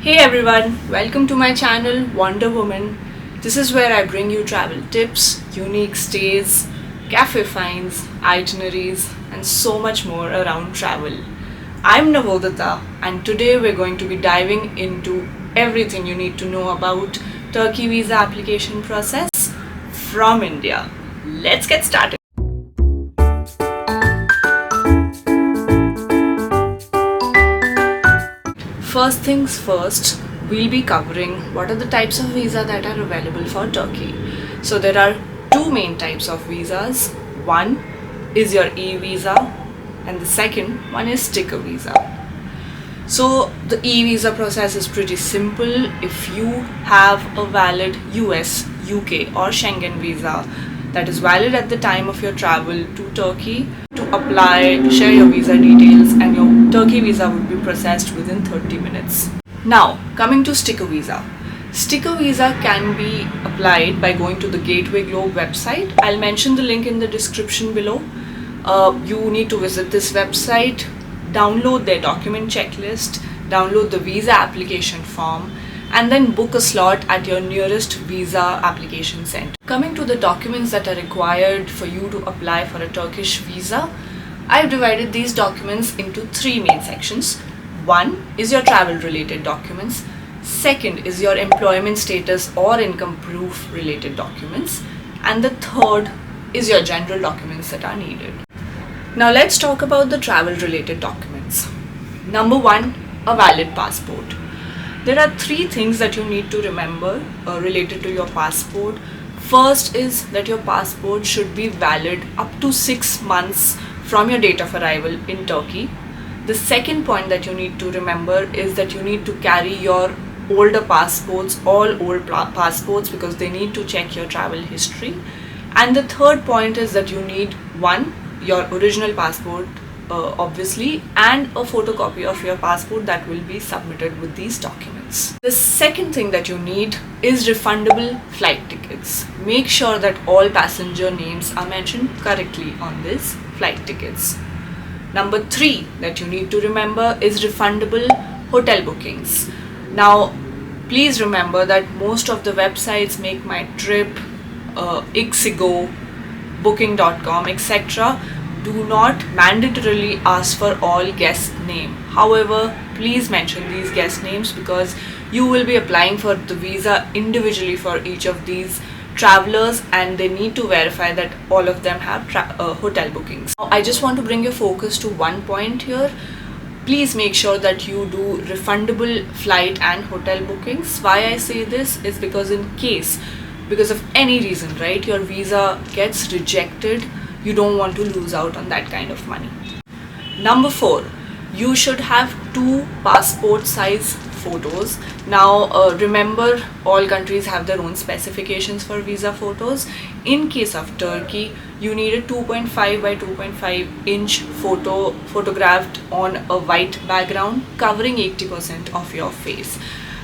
Hey everyone, welcome to my channel Wonder Woman. This is where I bring you travel tips, unique stays, cafe finds, itineraries, and so much more around travel. I'm Navodita, and today we're going to be diving into everything you need to know about Turkey visa application process from India. Let's get started. First things first, we'll be covering what are the types of visa that are available for Turkey. So there are two main types of visas. One is your e-visa and the second one is sticker visa. So the e-visa process is pretty simple. If you have a valid US, UK or Schengen visa that is valid at the time of your travel to Turkey, to apply, share your visa details, and your Turkey visa would be processed within 30 minutes. Now, coming to sticker visa. Sticker visa can be applied by going to the Gateway Globe website. I'll mention the link in the description below. You need to visit this website, download their document checklist, download the visa application form, and then book a slot at your nearest visa application center. Coming to the documents that are required for you to apply for a Turkish visa, I've divided these documents into three main sections. One is your travel related documents. Second is your employment status or income proof related documents. And the third is your general documents that are needed. Now let's talk about the travel related documents. Number one, a valid passport. There are three things that you need to remember related to your passport. First is that your passport should be valid up to 6 months from your date of arrival in Turkey. The second point that you need to remember is that you need to carry your older passports, all old passports, because they need to check your travel history. And the third point is that you need one, your original passport, obviously, and a photocopy of your passport that will be submitted with these documents. The second thing that you need is refundable flight tickets. Make sure that all passenger names are mentioned correctly on these flight tickets. Number three that you need to remember is refundable hotel bookings. Now, please remember that most of the websites, Make My Trip, Ixigo, Booking.com, etc., do not mandatorily ask for all guest name. However, please mention these guest names because you will be applying for the visa individually for each of these travelers, and they need to verify that all of them have hotel bookings. Now, I just want to bring your focus to one point here. Please make sure that you do refundable flight and hotel bookings. Why I say this is because because of any reason, right, your visa gets rejected, you don't want to lose out on that kind of money. Number four, you should have 2 passport size photos. Now remember, all countries have their own specifications for visa photos. In case of Turkey, you need a 2.5 by 2.5 inch photo photographed on a white background covering 80% of your face.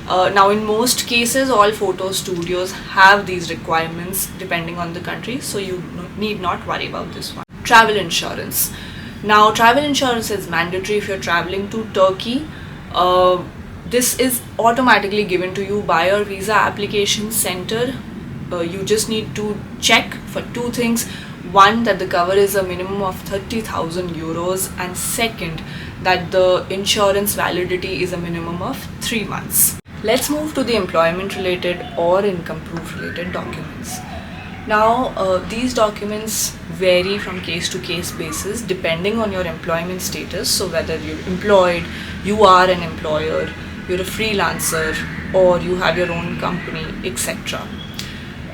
Now in most cases, all photo studios have these requirements depending on the country, so you need not worry about this one. Travel insurance. Now travel insurance is mandatory if you're traveling to Turkey. This is automatically given to you by your visa application center. You just need to check for two things. One, that the cover is a minimum of 30,000 euros, and second, that the insurance validity is a minimum of 3 months. Let's move to the employment related or income proof related documents. Now these documents vary from case to case basis depending on your employment status. So whether you're employed, you are an employer, you're a freelancer, or you have your own company, etc.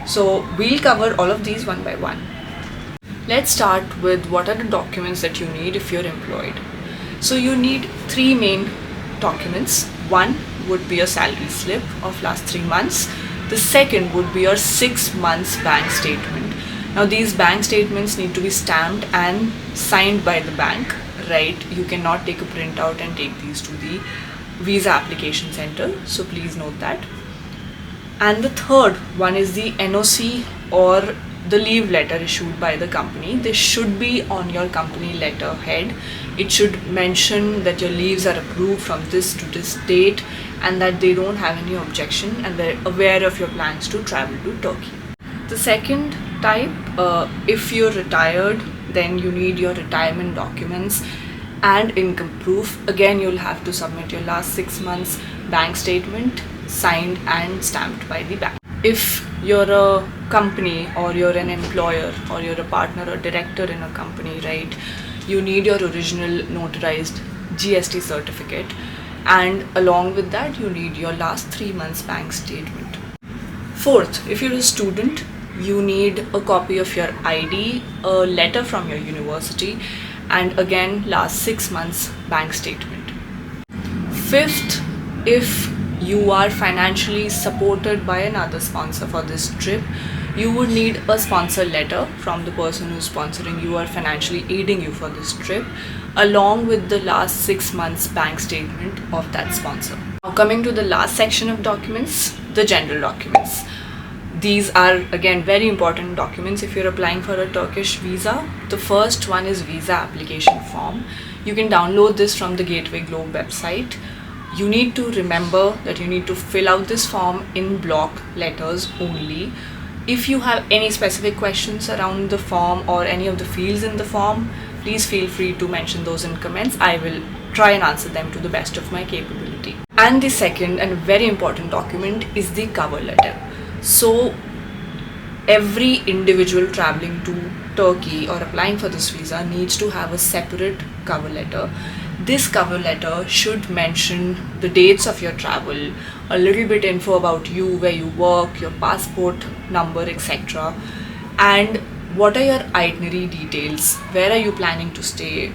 So we'll cover all of these one by one. Let's start with what are the documents that you need if you're employed. So you need 3 main documents. One would be your salary slip of last 3 months. The second would be your 6 months bank statement. Now these bank statements need to be stamped and signed by the bank, right? You cannot take a printout and take these to the visa application center, so please note that. And the third one is the NOC or the leave letter issued by the company. This should be on your company letterhead. It should mention that your leaves are approved from this to this date, and that they don't have any objection and they're aware of your plans to travel to Turkey. The second type, if you're retired, then you need your retirement documents and income proof. Again, you'll have to submit your last 6 months bank statement signed and stamped by the bank. If you're a company or you're an employer or you're a partner or director in a company, right, you need your original notarized GST certificate, and along with that you need your last 3 months bank statement. Fourth, if you're a student, you need a copy of your ID, a letter from your university, and again last 6 months bank statement. Fifth, if you are financially supported by another sponsor for this trip, you would need a sponsor letter from the person who's sponsoring you or financially aiding you for this trip, along with the last 6 months bank statement of that sponsor. Now coming to the last section of documents, the general documents. These are again very important documents if you're applying for a Turkish visa. The first one is visa application form. You can download this from the Gateway Globe website. You need to remember that you need to fill out this form in block letters only. If you have any specific questions around the form or any of the fields in the form, please feel free to mention those in comments. I will try and answer them to the best of my capability. And the second and very important document is the cover letter. So every individual traveling to Turkey or applying for this visa needs to have a separate cover letter. This cover letter should mention the dates of your travel, a little bit info about you, where you work, your passport number, etc. And what are your itinerary details, where are you planning to stay,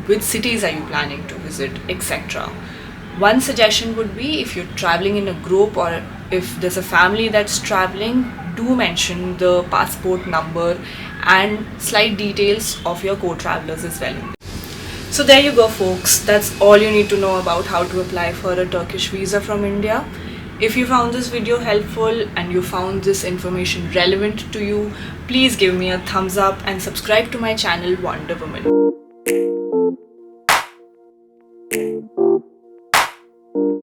which cities are you planning to visit, etc. One suggestion would be, if you're traveling in a group or if there's a family that's traveling, do mention the passport number and slight details of your co-travelers as well. So there you go folks, that's all you need to know about how to apply for a Turkish visa from India. If you found this video helpful and you found this information relevant to you, please give me a thumbs up and subscribe to my channel Wonder Woman.